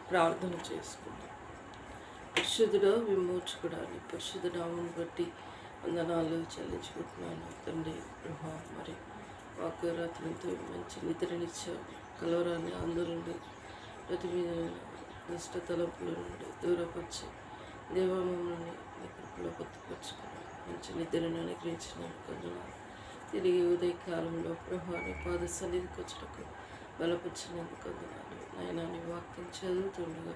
ప్రార్థన చేసుకుందాం. పరిశుద్ధుడా, విమోచకుడా, నీ పరిశుద్ధ నామమును బట్టి వందనాలు చెల్లించుకుంటున్నాను తండ్రి. ప్రభా, మరి మాకు రాత్రంతో మంచి నిద్రనిచ్చావు. కలవరాన్ని, ఆందోళన, ప్రతి మీద దుష్ట తలంపుల నుండి దూరపరిచి దేవామని నీ కృపలో పొత్తుపరుచుకున్నాను. మంచి నిద్రను అనుగ్రహించినాను కొందనాలు. తిరిగి ఉదయకాలంలో ప్రభా నీ పాద సన్నిధికి వచ్చటకు బలపరిచినందుకు కొందనాలు. నాయనా, నీ వాక్యం చదువుతుండగా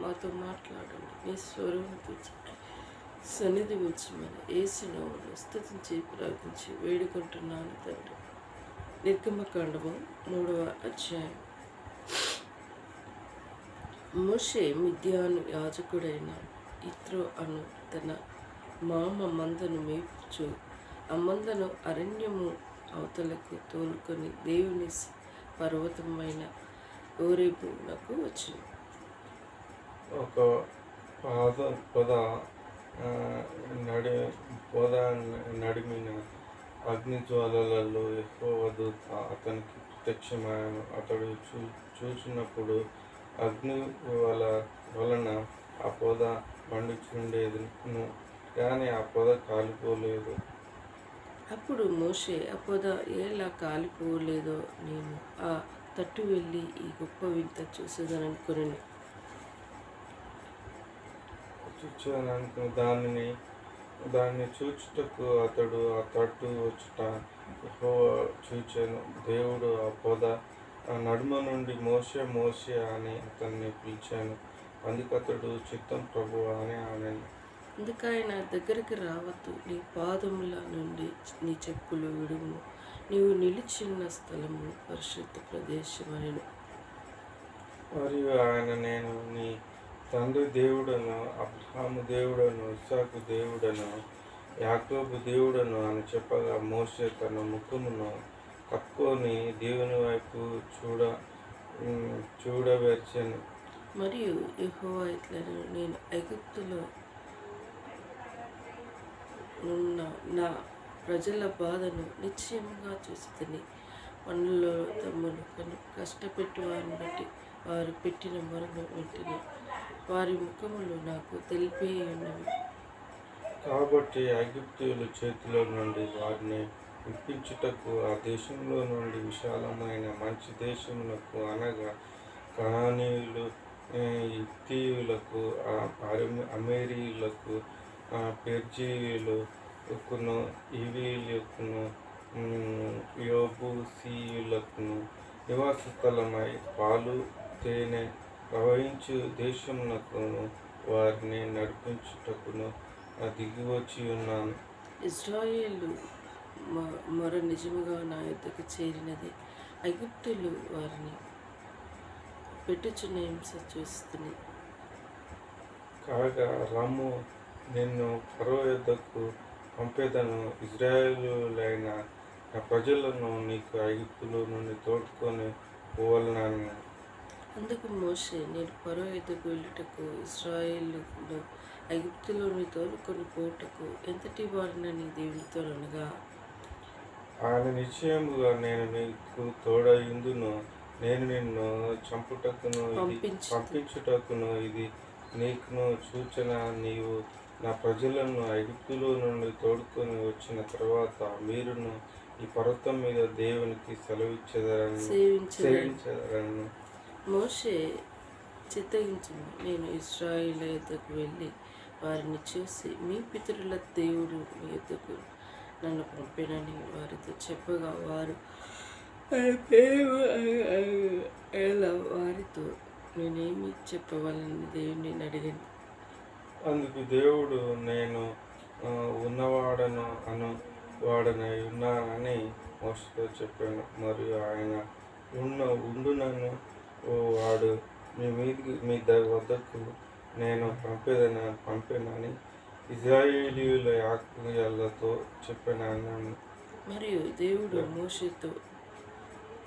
మాతో మాట్లాడండి. నీ స్వరం సన్నిధి ఉంచమని యేసునామములో స్తుతించి ప్రార్థించి వేడుకుంటున్నాను తండ్రి. నిర్గమకాండము 3వ అధ్యాయం. మోషే మిద్యాను యాజకుడైన ఇత్రో అను తన మామ మందను మేపుచు ఆ మందను అరణ్యము అవతలకు తోలుకొని దేవుని పర్వతమైన హోరేబునకు వచ్చింది. ఒక పొద నడిమిన అగ్నిజ్వాలలలో యెహోవా దూత అతనికి ప్రత్యక్షమాయను. అతడు చూసినప్పుడు అగ్ని వలన ఆ పొద మండుచుండేను, కానీ ఆ పొద కాలిపోలేదు. అప్పుడు మోషే, ఆ పొద ఎలా కాలిపోలేదో నేను ఆ తట్టు వెళ్ళి ఈ గొప్ప వింత చూసేదనుకుని దాన్ని చూచుటకు అతడు ఆ తట్టు వచ్చుట యెహోవా చూచెను. దేవుడు ఆ పొద నడుమ నుండి మోషే మోషే అని అతన్ని పిలిచాను. అందుకతడు చిత్తం ప్రభువా అని ఆమెను. అందుకైన దగ్గరికి రావద్దు, నీ పాదముల నుండి నీ చెప్పులు విడుము, నీవు నిలిచిన స్థలము పరిశుద్ధ ప్రదేశం అనెను. మరియు ఆయన, నేను నీ తండ్రి దేవుడను, అబ్రహాము దేవుడను, ఇస్సాకు దేవుడను, యాకోబు దేవుడను అని చెప్పగా మోషే తన ముఖమును కప్పుకొని దేవుని వైపు చూడవెర్చెను. మరియు యెహోవా ఇట్లనెను, నేను ఐగుప్తులో ఉన్న నా ప్రజల బాధను నిశ్చయముగా చూసితిని. పనులలో తమ్మును కష్టపెట్టు వారిని బట్టి వారు పెట్టిన మొరను వింటిని. వారి ముఖములు నాకు తెలిపే ఉన్నవి. కాబట్టి ఐగుప్తీయుల చేతిలో నుండి వారిని విడిపించుటకు ఆ దేశంలో నుండి విశాలమైన మంచి దేశమునకు, అనగా కనానీయులు, హిత్తీయులకు, అమోరీయులకు, పెర్జీయులకును, హివ్వీయులకును, యెబూసీయులకును నివాస స్థలమై పాలు తేనె ప్రవహించు దేశమునకును వారిని నడిపించుటకును దిగివచ్చి ఉన్నాను. ఇశ్రాయేలు మొర నిజముగా నా యొద్దకు చేరినది. ఐగుప్తులు వారిని పెట్టుచున్న హింస చూస్తుంది. కాగా రమ్ము, నిన్ను ఫరో యొద్దకు పంపేదను. ఇశ్రాయేలులైన నా ప్రజలను నీకు ఐగుప్తులో నుండి తోడుకొని పోవాలన్నాను. అందుకు మోషే, నేను ఫరో యొద్దకు వెళ్ళుటకు ఇశ్రాయేలును ఐగుప్తులోని తోలుకొని పోవుటకు ఎంతటి వారినని దేవునితో అనగా, ఆయన నిశ్చయముగా నేను నీకు తోడయుందును. నేను నిన్ను చంపుటకును పంపించుటకును ఇది నీకును సూచన. నీవు నా ప్రజలను ఐగుప్తులో నుండి తోడుకొని వచ్చిన తర్వాత మీరును ఈ పర్వతం మీద దేవునికి సేవించదరను. మోషే చిత్తగించును, నేను ఇశ్రాయేలు యొద్దకు వెళ్ళి వారిని చూసి, మీ పితరుల దేవుడు మీ యొద్దకు నన్ను పంపినని వారితో చెప్పగా, వారు వారితో నేనేమి చెప్పవాలని దేవుని అడిగాను. అందుకు దేవుడు, నేను ఉన్నవాడను వాడనై ఉన్నానని మోషేతో చెప్పాను. మరియు ఆయన, ఉండునను వాడు మీ వద్దకు నేను పంపేనని ఇశ్రాయేలీయుల యాజకులతో చెప్పాను. మరియు దేవుడు మోషేతో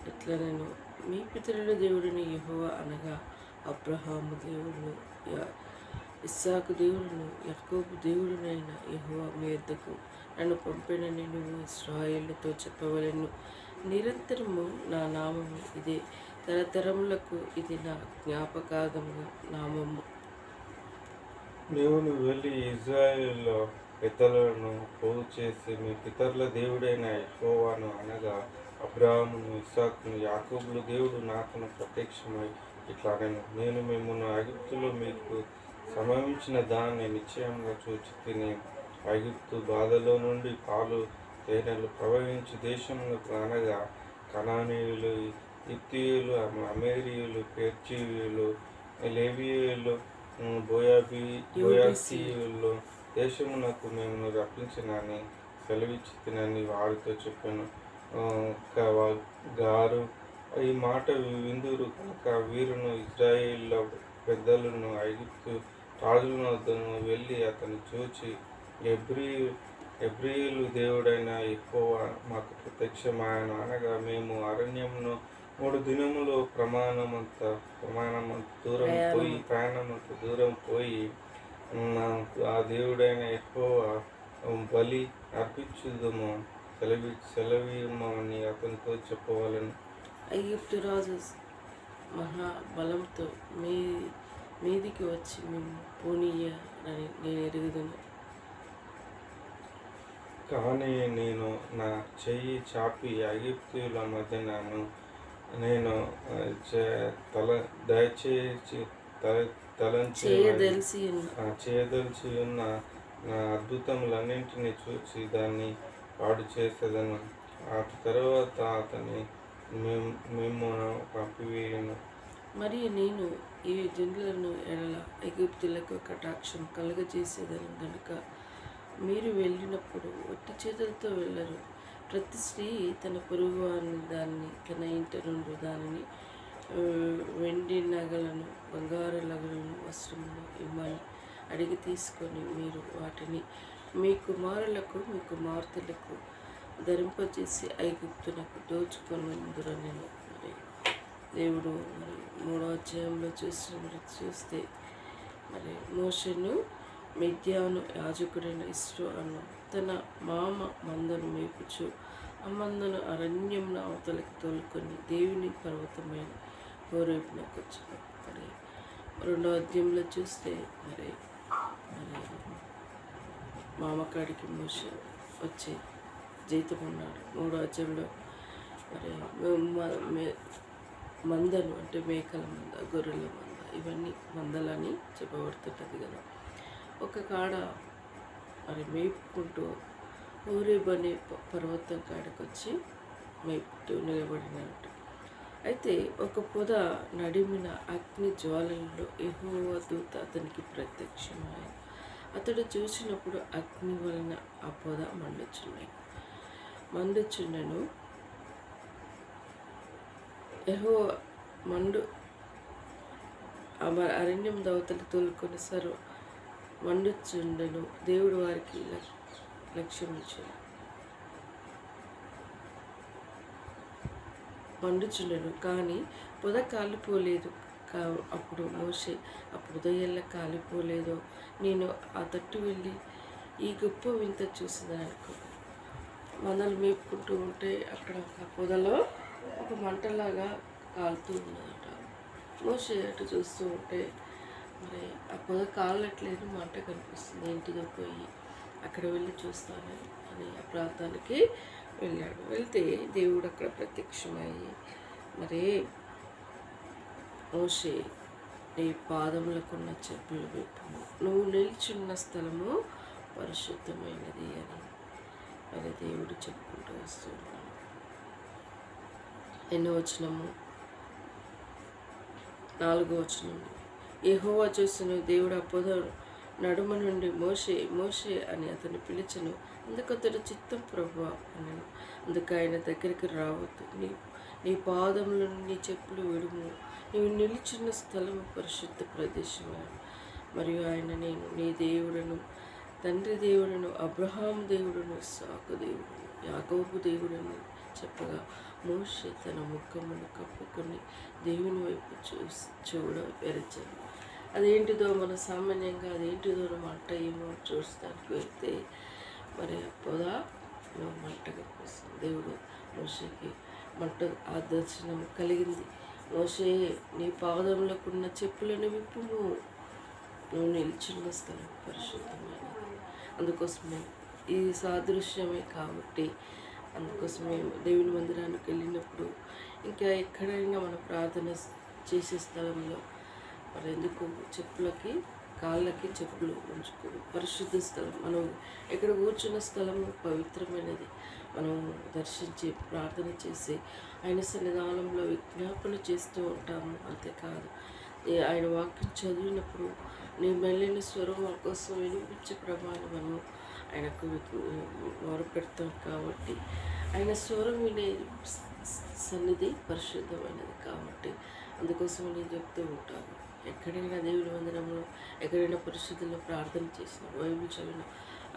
ఇట్లనెను, మీ పితరుల దేవుడిని యెహోవా అనగా అబ్రహాము దేవుడును, ఇస్సాకు దేవుడును, యాకోబు దేవుడునైన యెహోవా మీ యొద్దకు నన్ను పంపినని నువ్వు ఇశ్రాయేలుతో చెప్పవలెను. నిరంతరము నా నామము ఇదే తరతరములకు ఇది నా జ్ఞాపకార్థముగా నామము. నీవును వెళ్ళి ఇజ్రాయేల్లో పెద్దలను పోగు చేసి మీ పితరుల దేవుడైన యెహోవాను అనగా అబ్రాహామును ఇస్సాకును యాకోబులు దేవుడు నాకును ప్రత్యక్షమై ఇట్లా నేను మిమ్మల్ని ఐగుప్తులో మీకు సంభవించిన దాన్ని నిశ్చయంగా చూచి తిని ఐగుప్తు బాధలో నుండి పాలు తేనెలు ప్రవహించి దేశములకు అనగా కనానీయులు, హిత్తీయులు, అమేరీయులు, పెర్జీయులు, లేవీయులు, బోయాసీయులు దేశమునకు మేము రప్పించినని సెలవిచ్చి తినని వారితో చెప్పాను. గారు ఈ మాట విందురు కనుక వీరును ఇజ్రాయేళ్ల పెద్దలను ఐగుప్తు రాజుల వద్దను వెళ్ళి అతను చూచి ఎబ్రీయులు దేవుడైన యెహోవా మాకు ప్రత్యక్షమాయను అనగా మేము అరణ్యమును 3 దినములు ప్రయాణమంత దూరం పోయి ఆ దేవుడైన యెహోవా బలి అర్పించుదుము సెలవీయమని అతనితో చెప్పవలెను. ఐగుప్తు రాజు మహాబలంతో మీదికి వచ్చి మేము పోనీయని నేను ఎరుగుదును. కానీ నేను నా చెయ్యి చాపి ఐగుప్తీయుల మధ్య నేను చేయదలిచి ఉన్న నా అద్భుతములన్నింటినీ చూసి దాన్ని పాడు చేసేదను. ఆ తర్వాత అతని మిమ్మును పంపివేయను. మరియు నేను ఈ జనులను ఎడల ఐగుప్తులకు కటాక్షం కలుగజేసేదను గనుక మీరు వెళ్ళినప్పుడు ఒట్టి చేతులతో వెళ్ళరు. ప్రతి స్త్రీ తన పొరుగు వారిని దాన్ని తన ఇంటి నుండి దానిని వెండి నగలను, బంగారు నగలను, వస్త్రములు ఇమ్మని అడిగి తీసుకొని మీరు వాటిని మీ కుమారులకు మీ కుమార్తెలకు ధరింపజేసి ఐగుప్తునకు దోచుకొనుదురని. మరి దేవుడు 3వ అధ్యాయంలో చూస్తే మరి మోషేను మిద్యాను యాజకుడైన ఇస్రో అను తన మామ మందను మేపుచు ఆ మందను అరణ్యంన అవతలకి తోలుకొని దేవుని పర్వతమైన హోరేబునకు వచ్చాను. మరి 2వ అధ్యాయంలో చూస్తే మరి మామకాడికి మోషే వచ్చి జీతం ఉన్నాడు. 3వ అధ్యాయంలో మరి మందను అంటే మేకల మంద, గొర్రెల మంద, ఇవన్నీ మందలని చెప్పబడుతుంటుంది కదా. ఒక కాడ మరి మేపుకుంటూ హోరేబు అనే పర్వతం కాడకు వచ్చి మేపుకుంటూ నిలబడినట్టు. అయితే ఒక పొద నడిమిన అగ్ని జ్వాలలలో యెహోవా దూత అతనికి ప్రత్యక్షమాయెను. అతడు చూసినప్పుడు అగ్ని వలన ఆ పొద మండుచుండెను. యెహోవా అరణ్యం దవతలు తోలుకొని మండుచుండెను. దేవుడు వారికి లక్ష్యమిచ్చాడు. మండుచుండెను కానీ పొద కాలిపోలేదు. అప్పుడు మోషే ఆ పొద ఎలా కాలిపోలేదో నేను ఆ తట్టు వెళ్ళి ఈ గొప్ప వింత చూసిందనుకో. మందలు మేపుకుంటూ ఉంటే అక్కడ ఒక పొదలో ఒక మంటలాగా కాలుతూ ఉన్నదట. మోషే అటు చూస్తూ ఉంటే మరి ఆ పొద కాలట్లేదు, మంట కనిపిస్తుంది. ఇంటితో పోయి అక్కడ వెళ్ళి చూస్తాను అని ఆ ప్రాంతానికి వెళ్ళాడు. వెళ్తే దేవుడు అక్కడ ప్రత్యక్షమయ్యి మరి మోషే నీ పాదములకున్న చెప్పులు విప్పుము, నువ్వు నిల్చున్న స్థలము పరిశుద్ధమైనది అని మరి దేవుడు చెప్పుకుంటూ వస్తున్నాడు. ఎన్నో వచనము 4వ వచనం. యెహోవా చూసిన దేవుడు ఆ పొద నడుమ నుండి మోషే మోషే అని అతను పిలిచెను. అందుకు అతడు చిత్తం ప్రభువా అన్నాను. అందుకు ఆయన దగ్గరికి రావద్దు, నీ పాదముల నీ చెప్పులు విడుము, నీవు నిలిచిన స్థలము పరిశుద్ధ ప్రదేశము. మరియు ఆయన నేను నీ దేవుడను, తండ్రి దేవుడను, అబ్రహాము దేవుడను, ఇస్సాకు దేవుడను, యాకోబు దేవుడను చెప్పగా మోషే తన ముఖమును కప్పుకొని దేవుని వైపు చూడ వెరచాను. అదేంటిదో మన సామాన్యంగా అదేంటిదో మంట ఏమో చూస్తానికి వెళ్తే మరి పొద మంట కనిపిస్తుంది. దేవుడు మోషేకి మంట ఆ దర్శనం కలిగింది. మోషే నీ పాదములకున్న చెప్పులను విప్పుము, నువ్వు నిల్చున్న స్థలం పరిశుద్ధమైనది. అందుకోసమే ఈ సాదృశ్యమే కాబట్టి అందుకోసమే దేవుని మందిరానికి వెళ్ళినప్పుడు ఇంకా ఎక్కడైనా మనం ప్రార్థన చేసే స్థలంలో మరి ఎందుకు చెప్పులకి కాళ్ళకి చెప్పులు ఉంచుకో. పరిశుద్ధ స్థలం, మనం ఎక్కడ కూర్చున్న స్థలము పవిత్రమైనది. మనం దర్శించి ప్రార్థన చేసి ఆయన సన్నిధానంలో విజ్ఞాపన చేస్తూ ఉంటాము. అంతేకాదు ఆయన వాక్యం చదివినప్పుడు నీ మెల్లిన స్వరం మా కోసం వినిపించే ప్రమాణం మనం ఆయనకు మొరపెడతాం. కాబట్టి ఆయన స్వరం వినే సన్నిధి పరిశుద్ధమైనది. కాబట్టి అందుకోసం నేను చెప్తూ ఉంటాను, ఎక్కడైనా దేవుని మందిరంలో ఎక్కడైనా పరిశుద్ధంలో ప్రార్థన చేసిన బైబిల్ చదివిన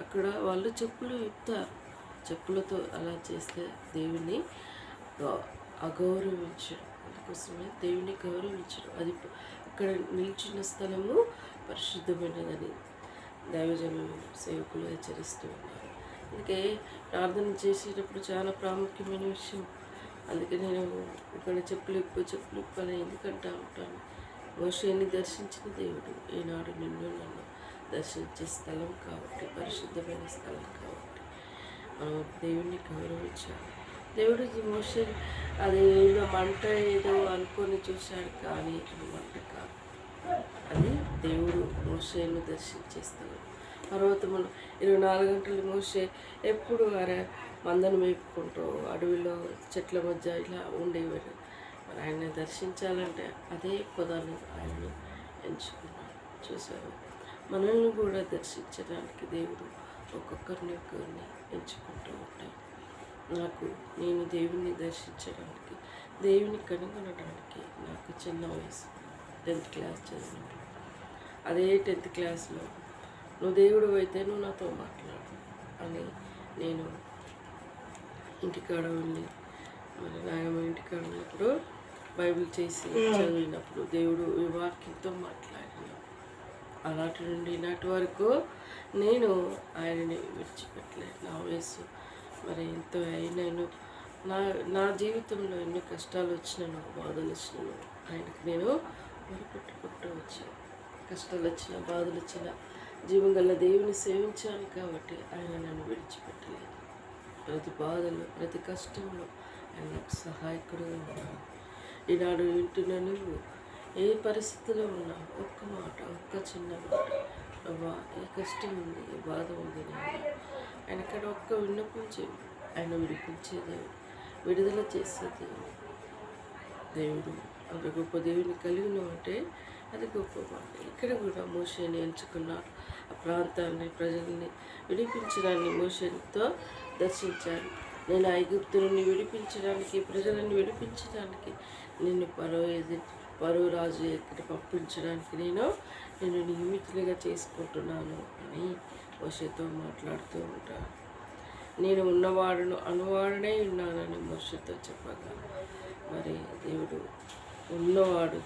అక్కడ వాళ్ళు చెప్పులు ఇస్తారు. చెప్పులతో అలా చేస్తే దేవుని అగౌరవించడం. అందుకోసమే దేవుని గౌరవించడం. అది అక్కడ నిల్చున్న స్థలము పరిశుద్ధమైనదని దైవజనులు సేవకులు హెచ్చరిస్తూ ఉన్నారు. అందుకే ప్రార్థన చేసేటప్పుడు చాలా ప్రాముఖ్యమైన విషయం. అందుకే నేను ఇక్కడ చెప్పులు ఇప్పని ఎందుకంటా ఉంటాను. మోషేని దర్శించిన దేవుడు ఈనాడు నిన్ను నన్ను దర్శించే స్థలం కాబట్టి, పరిశుద్ధమైన స్థలం కాబట్టి మనం దేవుణ్ణి గౌరవించాలి. దేవుడు మోషే అది ఏదో మంట ఏదో అనుకొని చూశాడు, కానీ అది మంట కాదు. అది దేవుడు మోషేను దర్శించే స్థలం. పర్వతములు 24 గంటలు మోషే ఎప్పుడు మందను మేపుకుంటూ అడవిలో చెట్ల మధ్య ఇలా ఉండేవాడు. మరి ఆయన దర్శించాలంటే అదే పదాన్ని ఆయన ఎంచుకున్నాడు. చూసారు, మనల్ని కూడా దర్శించడానికి దేవుడు ఒక్కొక్కరిని ఎంచుకుంటూ ఉంటాడు. నేను దేవుణ్ణి దర్శించడానికి, దేవుని కనుగొనడానికి నాకు చిన్న వయసు 10th క్లాస్ చదివినప్పుడు. అదే 10th క్లాస్లో నువ్వు దేవుడు అయితే నువ్వు నాతో మాట్లాడు అని నేను ఇంటికాడ వెళ్ళి మరి నాయనమ్మ ఇంటికాడ ఉన్నప్పుడు బైబిల్ చేసి చదివినప్పుడు దేవుడు ఈ వాక్యంతో మాట్లాడినాడు. అలాంటి నుండి ఈనాటి వరకు నేను ఆయనని విడిచిపెట్టలేదు. నా వయసు మరి ఎంతో అయినాను. నా జీవితంలో ఎన్ని కష్టాలు వచ్చినాను, బాధలు వచ్చినాను, ఆయనకు నేను మొరపెట్టుకుంటూ వచ్చాను. కష్టాలు వచ్చినా, బాధలు వచ్చినా జీవం గల దేవుని సేవించాను కాబట్టి ఆయన నన్ను విడిచిపెట్టలేదు. ప్రతి బాధలో, ప్రతి కష్టంలో ఆయన నాకు సహాయకుడుగా ఉన్నాడు. ఈనాడు వింటున్న నువ్వు ఏ పరిస్థితిలో ఉన్నా ఒక్క మాట, ఒక్క చిన్న మాట, అవ్వా ఏ కష్టం ఉంది, ఏ బాధ ఉంది, ఆయన ఇక్కడ ఒక్క విన్నపం చేయి. ఆయన విడిపించే దేవుడు, విడుదల చేసే దేవుడు. అంత గొప్ప దేవుని కలిగిన అంటే అది గొప్ప మాట. ఇక్కడ కూడా మోషేని ఎంచుకున్నారు. ఆ ప్రాంతాన్ని, ప్రజల్ని విడిపించడాన్ని మోషేతో దర్శించాను. నేను ఐగుప్తుని విడిపించడానికి, ప్రజలను విడిపించడానికి, నిన్ను పరో రాజు ఎక్కడికి పంపించడానికి నేను నియమితులుగా చేసుకుంటున్నాను అని మోషేతో మాట్లాడుతూ ఉంటాను. నేను ఉన్నవాడును అనువాడనే ఉన్నానని మోషేతో చెప్పగా, మరి దేవుడు ఉన్నవాడు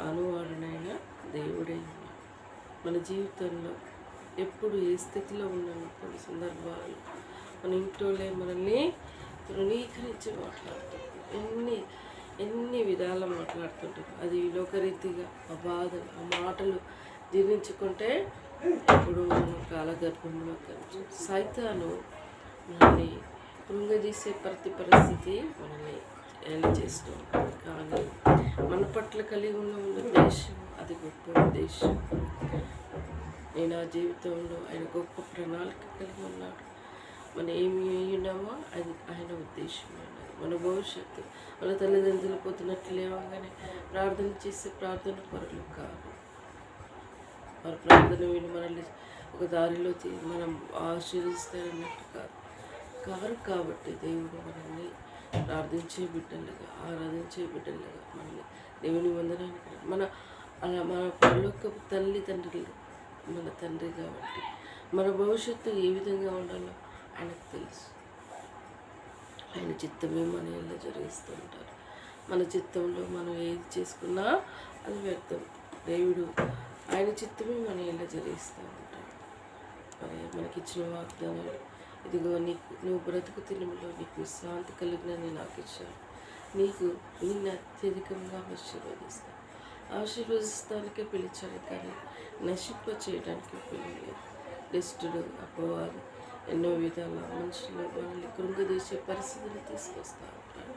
అనువాడునైనా దేవుడే ఉన్నాడు. మన జీవితంలో ఎప్పుడు ఏ స్థితిలో ఉన్నామో కొన్ని సందర్భాలు మన ఇంట్లోనే మనల్ని తృణీకరించి మాట్లాడుతుంటాం. ఎన్ని విధాలు మాట్లాడుతుంటారు. అది లోకరీతిగా ఆ బాధలు, ఆ మాటలు జీర్ణించుకుంటే ఎప్పుడు మనం కాలగర్భంలో సైతాను మనల్ని కృంగదీసే ప్రతి పరిస్థితి మనల్ని చేస్తూ ఉంటుంది. కానీ మన పట్ల కలిగి ఉన్న ఉద్దేశం అది గొప్ప ఉద్దేశం. నేను ఆ జీవితంలో ఆయన గొప్ప ప్రణాళిక కలిగి ఉన్నాడు. మనం ఏమి ఉన్నామో అది ఆయన ఉద్దేశమైనది. మన భవిష్యత్తు, మన తల్లిదండ్రులు పొద్దునట్లు లేవగానే ప్రార్థన చేసే ప్రార్థన పరులు కాదు. వారి ప్రార్థన విని మనల్ని ఒక దారిలో మనం ఆశీర్దిస్తారన్నట్టు కాదు. కాబట్టి దేవుడు మనల్ని ప్రార్థించే బిడ్డలుగా, ఆరాధించే బిడ్డలుగా మనల్ని దేవుని వందనానికి మన పరలోక తండ్రులు మన తండ్రి కాబట్టి మన భవిష్యత్తు ఏ విధంగా ఉండాలో ఆయనకు తెలుసు. ఆయన చిత్తమే మన ఎలా జరిగిస్తూ ఉంటారు. మన చిత్తంలో మనం ఏది చేసుకున్నా అది వ్యర్థం. దేవుడు ఆయన చిత్తమే మన ఎలా జరిగిస్తూ ఉంటాడు. మరి మనకిచ్చిన వాగ్దానాలు, ఇదిగో నువ్వు బ్రతుకు తినుములో నీకు విశ్రాంతి కలిగినని నాకు ఇచ్చాను. నీకు నిన్ను అత్యధికంగా ఆశీర్వదిస్తానికే పిలిచాడు, కానీ నశింప చేయడానికి పిలియలేదు. దుష్టుడు అపవాది ఎన్నో విధాల మనుషులు మనల్ని కృంగదీసే పరిస్థితిని తీసుకొస్తా ఉంటాడు.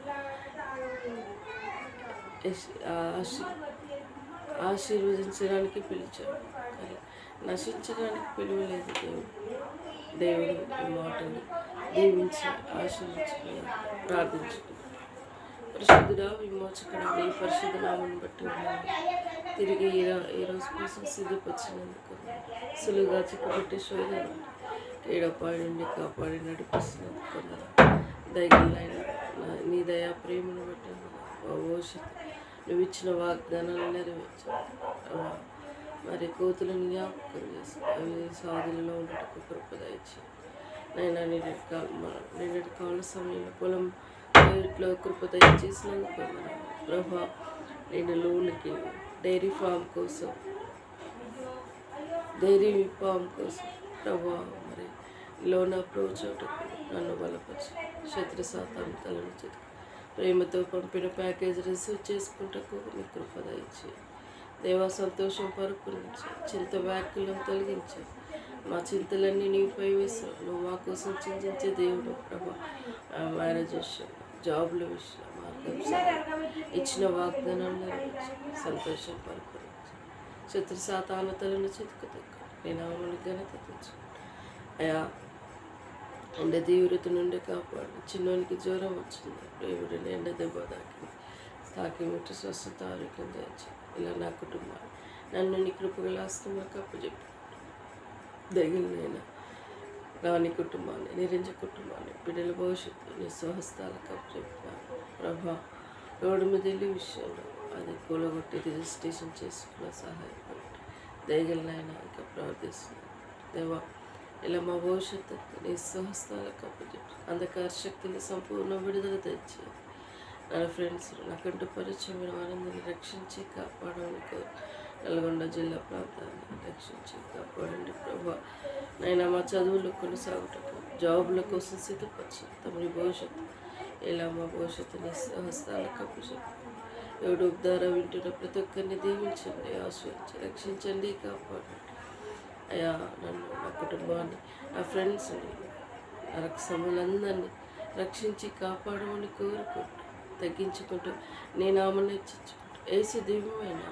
ఆశీర్వదించడానికి పిలిచాడు, కానీ నశించడానికి పిలువలేదు. దేవుడు ఈ మాటలు దీవించి ఆశీర్వించుకుని ప్రార్థించుకున్నాడు. పరిశుద్ధుడా, విమోచకుడా, నీ పరిశుద్ధ నామమును బట్టి ఉన్నాను. తిరిగి ఈ రోజు కోసం సిద్ధపరిచినందుకు, సులువుగా చిక్కుబట్టి శోధన ఏడపాడి నుండి కాపాడి నడిపిస్తున్నందుకు దయగలైన నీ దయా ప్రేమను బట్టి భవిష్యత్తు నువ్వు ఇచ్చిన వాగ్దానాలు నెరవేర్చావు. మరి కోతులను జ్ఞాపకం చేసి అవి సాధులలో ఉండటకు కృప దయచి నైనా నిన్నటి కాల సమయంలో పొలం ఇట్లో కృప దయచేసినందుకు ప్రభా, నేను లోనికి డైరీ ఫామ్ కోసం ప్రభా మరి లోన్ అప్రోచ్ అవుటకు నన్ను బలపరిచి శత్రు సాతాను తలను చెట్టు ప్రేమతో పంపిన ప్యాకేజ్ రిసీవ్ చేసుకుంటకు మీ కృప దయచి దేవా, సంతోషం పరుపునించి చింత వ్యాఖ్యలను తొలగించి మా చింతలన్నీ నీపై వేసావు. నువ్వు మా కోసం చింతించే దేవుడు ప్రభా. మ్యారేజ్ విషయం, జాబ్ల విషయం, మార్గం ఇచ్చిన వాగ్దానాలు నెరవేర్చి సంతోషం పరుపునించి శత్రు సాతానతలను చితుకుతక్క నేను ఆమెను ఘనత తెచ్చు అయా. ఎండ తీవ్రత నుండి కాపాడు. చిన్నోనికి జ్వరం వచ్చింది, దేవుడిని ఎండ దెబ్బ తాకి ముట్టి స్వస్థత ఆరోగ్యం తెచ్చు. ఇలా నా కుటుంబాన్ని నన్ను నీ కృపగల హస్తములకు అప్పచెప్పు. దగిలినైనా రాని కుటుంబాన్ని, నిరంజ కుటుంబాన్ని, బిడ్డల భవిష్యత్తు నీ స్వహస్తాలకు అప్పచెప్పాను ప్రభా. రోడ్డు మీద వెళ్ళే విషయంలో అది కూలగొట్టి రిజిస్ట్రేషన్ చేసుకున్న సహాయపడి దయగలనైనా ఇంకా ప్రార్థిస్తున్నాను దేవా. ఇలా మా భవిష్యత్తు నీ స్వహస్తాలకు అప్పచెప్పు. అంధకార శక్తిని సంపూర్ణ విడుదల తెచ్చి నా ఫ్రెండ్స్ నాకంటూ పరిచయమైన వారందరినీ రక్షించి కాపాడమని నల్గొండ జిల్లా ప్రాంతాన్ని రక్షించి కాపాడండి ప్రభా. నైనా మా చదువులు కొనసాగుటకు, జాబుల కోసం సిద్ధపరిచి తమని భవిష్యత్తు ఇలా మా భవిష్యత్తుని హస్తాలకు అప్పచెప్పు. ఎవడు ద్వారా వింటున్న ప్రతి ఒక్కరిని దీవించండి, ఆశ్రయించి రక్షించండి, కాపాడండి అయా. నన్ను, నా కుటుంబాన్ని, నా ఫ్రెండ్స్ని, నా రక్షములందరినీ రక్షించి కాపాడమని కోరుకుంటూ తగ్గించుకుంటూ నేను ఆమెను హెచ్చించుకుంటూ ఏసు దివ్యమైన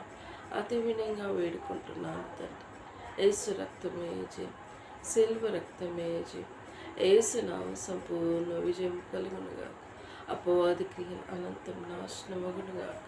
అతి వినయంగా వేడుకుంటున్నాను తండ్రి. ఏసు రక్తమే జయం, సిల్వ రక్తమే జయం. ఏసు నామ సంపూర్ణ విజయం కలుగునుగాక. అపవాది క్రియలు అనంతం నాశనమగునుగాక.